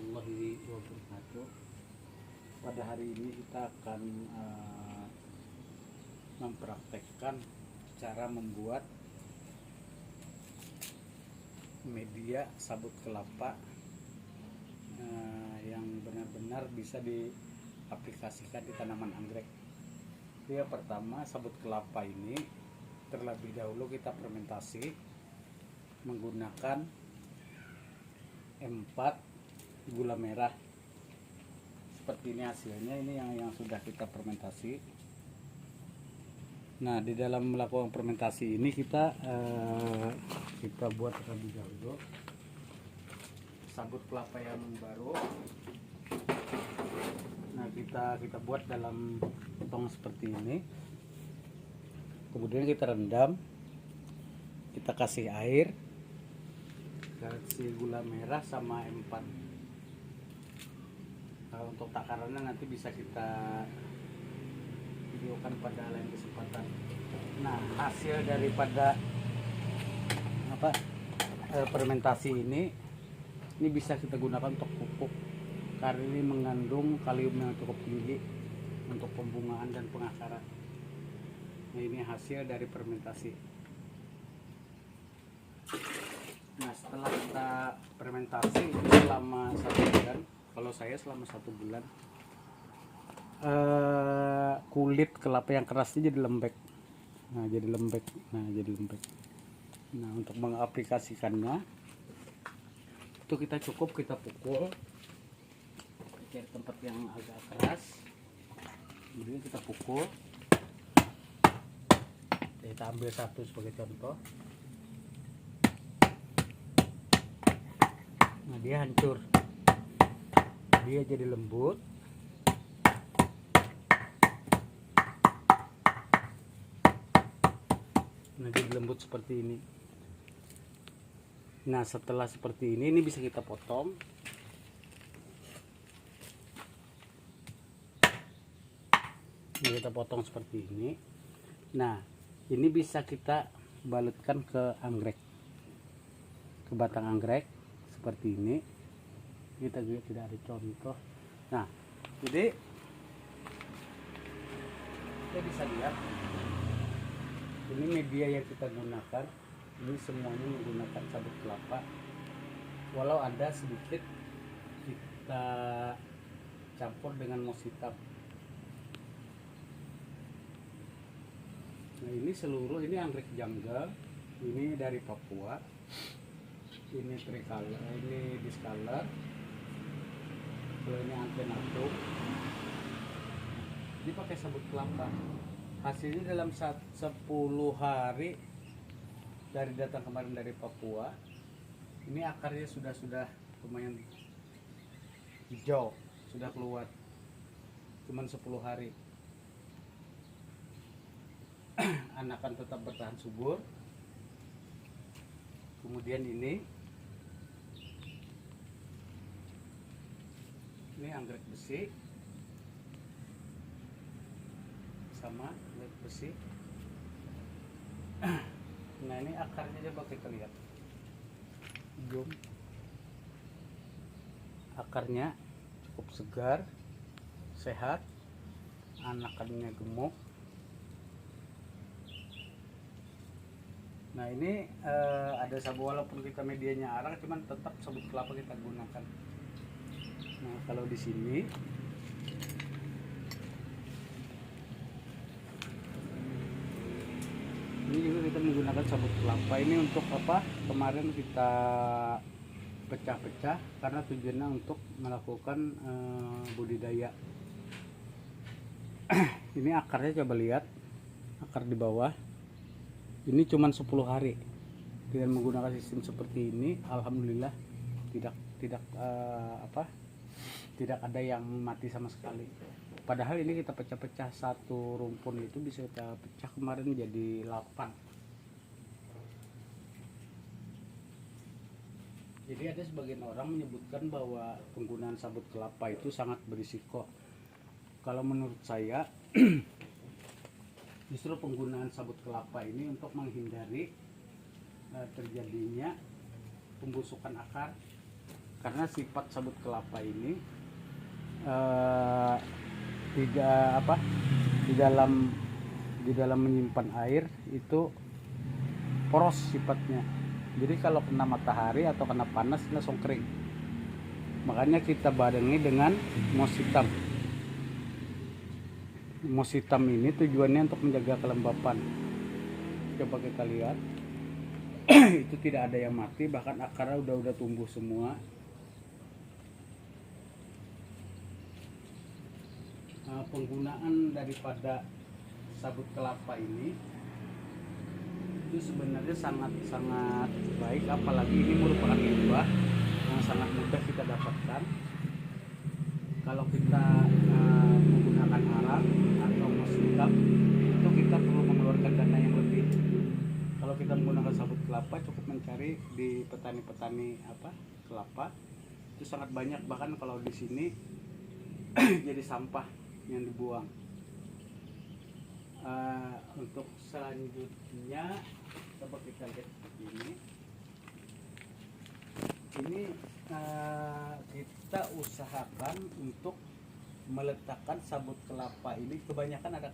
warahmatullahi wabarakatuh. Pada hari ini kita akan mempraktekkan cara membuat media sabut kelapa yang benar-benar bisa diaplikasikan di tanaman anggrek. Yang pertama, sabut kelapa ini terlebih dahulu kita fermentasi menggunakan 4 gula merah. Seperti ini hasilnya, ini yang sudah kita fermentasi. Nah, di dalam melakukan fermentasi ini kita buat terlebih dahulu sabut kelapa yang baru. Nah, kita buat dalam tong seperti ini. Kemudian kita rendam, kita kasih air, kasih gula merah sama 4. Nah, untuk takarannya nanti bisa kita videokan pada lain kesempatan. Nah, hasil daripada fermentasi ini bisa kita gunakan untuk pupuk karena ini mengandung kalium yang cukup tinggi untuk pembungaan dan pengakaran. Nah, ini hasil dari fermentasi. Nah, setelah kita fermentasi selama 1 bulan, kalau saya selama 1 bulan, kulit kelapa yang kerasnya jadi lembek. Nah, jadi lembek. Nah, untuk mengaplikasikannya itu kita pukul, cari tempat yang agak keras, kemudian kita pukul. Kita ambil satu sebagai contoh. Nah, dia hancur, dia jadi lembut. Nah, jadi lembut seperti ini. Nah, setelah seperti ini bisa kita potong. Ini kita potong seperti ini. Nah, ini bisa kita balutkan ke anggrek, ke batang anggrek seperti ini. Kita juga tidak ada contoh. Nah, jadi kita bisa lihat ini media yang kita gunakan. Ini semuanya menggunakan sabut kelapa. Walau ada sedikit kita campur dengan moss hitam. Nah, ini seluruh, ini anggrek janggal, ini dari Papua, ini tricolor, ini discolor, ini antenatum. Ini pakai sabut kelapa. Hasilnya dalam 10 hari dari datang kemarin dari Papua, ini akarnya sudah lumayan hijau, sudah keluar. Cuman 10 hari. Anakan tetap bertahan subur. Kemudian ini anggrek besi sama anggrek besi. Nah, ini akarnya coba kita lihat. Zoom. Akarnya cukup segar, sehat, anakannya gemuk. Nah, ini ada sabut, walaupun kita medianya arang, cuman tetap sabut kelapa kita gunakan. Nah, kalau di sini ini juga kita menggunakan sabut kelapa. Ini untuk apa? Kemarin kita pecah-pecah karena tujuannya untuk melakukan budidaya. Ini akarnya coba lihat, akar di bawah. Ini cuma 10 hari. Dengan menggunakan sistem seperti ini, alhamdulillah tidak ada yang mati sama sekali. Padahal ini kita pecah-pecah, satu rumpun itu bisa kita pecah kemarin jadi 8. Jadi ada sebagian orang menyebutkan bahwa penggunaan sabut kelapa itu sangat berisiko. Kalau menurut saya justru penggunaan sabut kelapa ini untuk menghindari terjadinya pembusukan akar karena sifat sabut kelapa ini tidak apa, di dalam menyimpan air itu poros sifatnya. Jadi kalau kena matahari atau kena panas langsung kering. Makanya kita barengi dengan moss hitam. Moss hitam ini tujuannya untuk menjaga kelembapan. Coba kita lihat. Itu tidak ada yang mati, bahkan akarnya udah tumbuh semua. Penggunaan daripada sabut kelapa ini itu sebenarnya sangat baik, apalagi ini merupakan limbah yang sangat mudah kita dapatkan. Kalau kita menggunakan arang atau moss hitam itu kita perlu mengeluarkan dana yang lebih. Kalau kita menggunakan sabut kelapa cukup mencari di petani-petani kelapa itu sangat banyak, bahkan kalau di sini jadi sampah yang dibuang. Untuk selanjutnya coba kita lihat seperti ini. Ini kita usahakan untuk meletakkan sabut kelapa ini, kebanyakan ada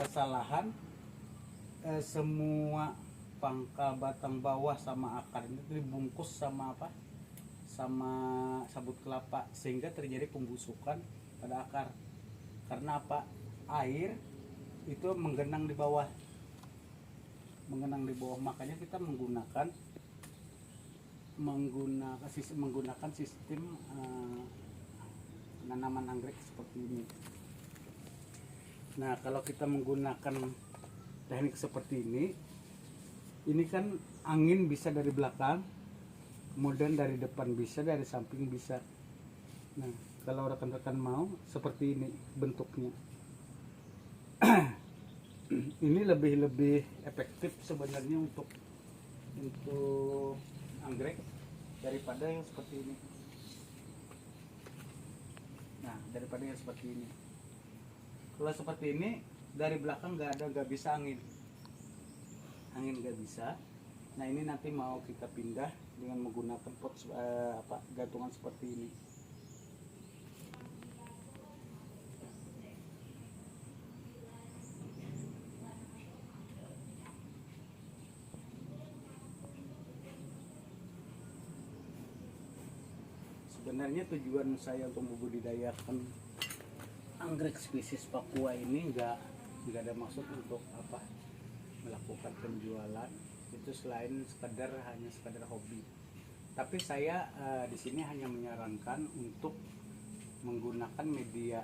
kesalahan semua pangkal batang bawah sama akar ini dibungkus sama sama sabut kelapa, sehingga terjadi pembusukan pada akar. Karena air itu menggenang di bawah, makanya kita menggunakan sistem penanaman anggrek seperti ini. Nah, kalau kita menggunakan teknik seperti ini kan angin bisa dari belakang, kemudian dari depan bisa, dari samping bisa. Nah, kalau rekan-rekan mau seperti ini bentuknya. Ini lebih efektif sebenarnya untuk anggrek daripada yang seperti ini. Nah, daripada yang seperti ini. Kalau seperti ini dari belakang nggak bisa angin nggak bisa. Nah, ini nanti mau kita pindah dengan menggunakan pot gantungan seperti ini. Sebenarnya tujuan saya untuk membudidayakan anggrek spesies Papua ini nggak ada maksud untuk melakukan penjualan itu selain hanya sekedar hobi. Tapi saya di sini hanya menyarankan untuk menggunakan media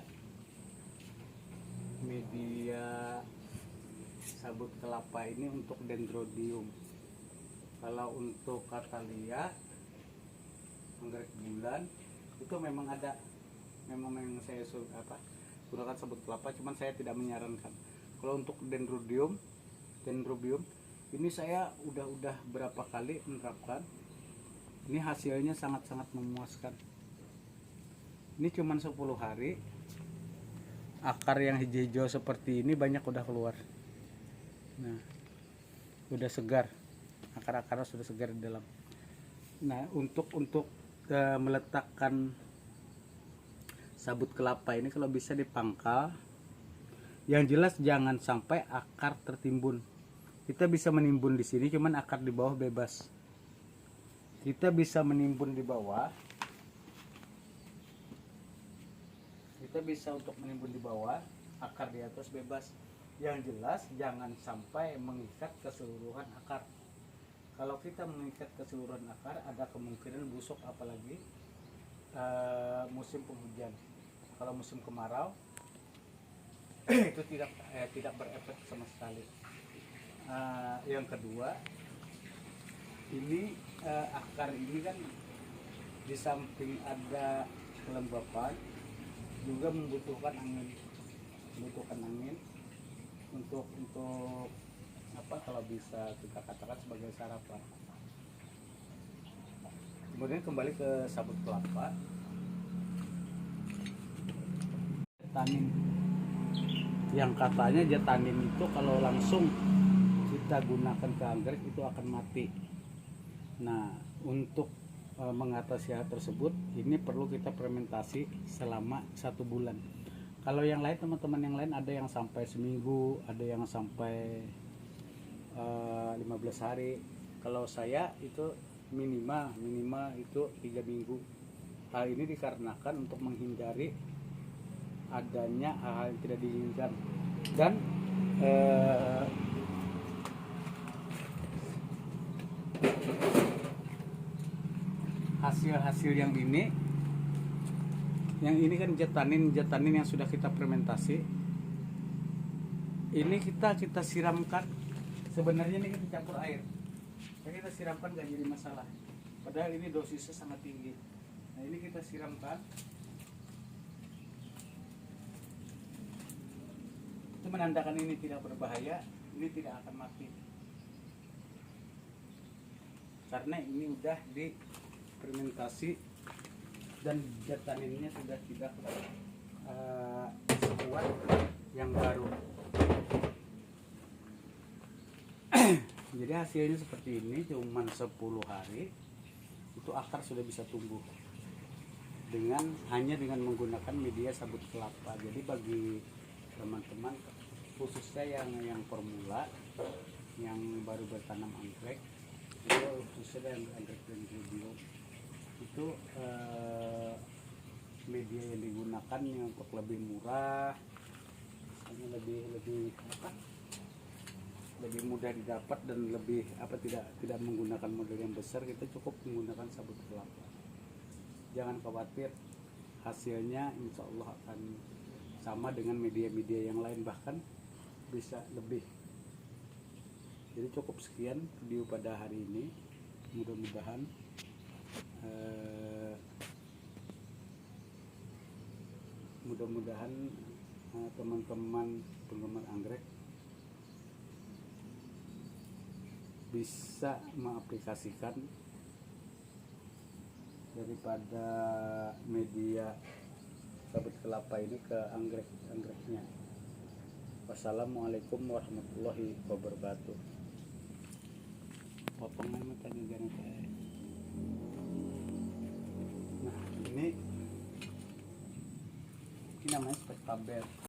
sabut kelapa ini untuk dendrodium. Kalau untuk katalia, anggrek bulan itu memang yang saya gunakan sabut kelapa, cuman saya tidak menyarankan. Kalau untuk dendrobium ini saya udah berapa kali menerapkan, ini hasilnya sangat memuaskan. Ini cuman 10 hari akar yang hijau-hijau seperti ini banyak udah keluar. Nah, udah segar, akar-akarnya sudah segar di dalam. Nah, untuk meletakkan sabut kelapa ini kalau bisa dipangkal, yang jelas jangan sampai akar tertimbun. Kita bisa menimbun di sini, cuman akar di bawah bebas. Kita bisa menimbun di bawah, akar di atas bebas. Yang jelas jangan sampai mengikat keseluruhan akar. Kalau kita mengikat keseluruhan akar, ada kemungkinan busuk, apalagi musim penghujan. Kalau musim kemarau itu tidak berefek sama sekali. Yang kedua, ini akar ini kan di samping ada kelembapan juga membutuhkan angin untuk kalau bisa kita katakan sebagai sarapan. Kemudian kembali ke sabut kelapa, jatanin. Yang katanya jatanin itu kalau langsung kita gunakan ke anggrek itu akan mati. Nah, untuk mengatasi hal tersebut, ini perlu kita fermentasi selama 1 bulan. Kalau yang lain, teman-teman yang lain ada yang sampai seminggu, ada yang sampai 15 hari. Kalau saya itu minimal itu 3 minggu. Hal ini dikarenakan untuk menghindari adanya hal yang tidak diinginkan. Dan hasil-hasil yang ini kan jatanin yang sudah kita fermentasi. Ini kita siramkan. Sebenarnya ini kita campur air, tapi kita siramkan gak jadi masalah, padahal ini dosisnya sangat tinggi. Nah, ini kita siramkan, itu menandakan ini tidak berbahaya, ini tidak akan mati, karena ini udah difermentasi dan jataninnya sudah tidak sekuat yang baru. Jadi hasilnya seperti ini, cuman 10 hari itu akar sudah bisa tumbuh hanya dengan menggunakan media sabut kelapa. Jadi bagi teman-teman khususnya yang pemula, yang baru bertanam anggrek, itu khususnya yang anggrek Greenbio, itu media yang digunakan yang untuk lebih murah, hanya lebih mudah didapat dan tidak menggunakan modal yang besar. Kita cukup menggunakan sabut kelapa. Jangan khawatir, hasilnya insya Allah akan sama dengan media-media yang lain, bahkan bisa lebih. Jadi cukup sekian video pada hari ini. Mudah-mudahan teman-teman penggemar anggrek bisa mengaplikasikan daripada media sabut kelapa ini ke anggreknya. Wassalamualaikum warahmatullahi wabarakatuh. Potongan tadi jangan kayak. Nah, ini namanya spek tabel.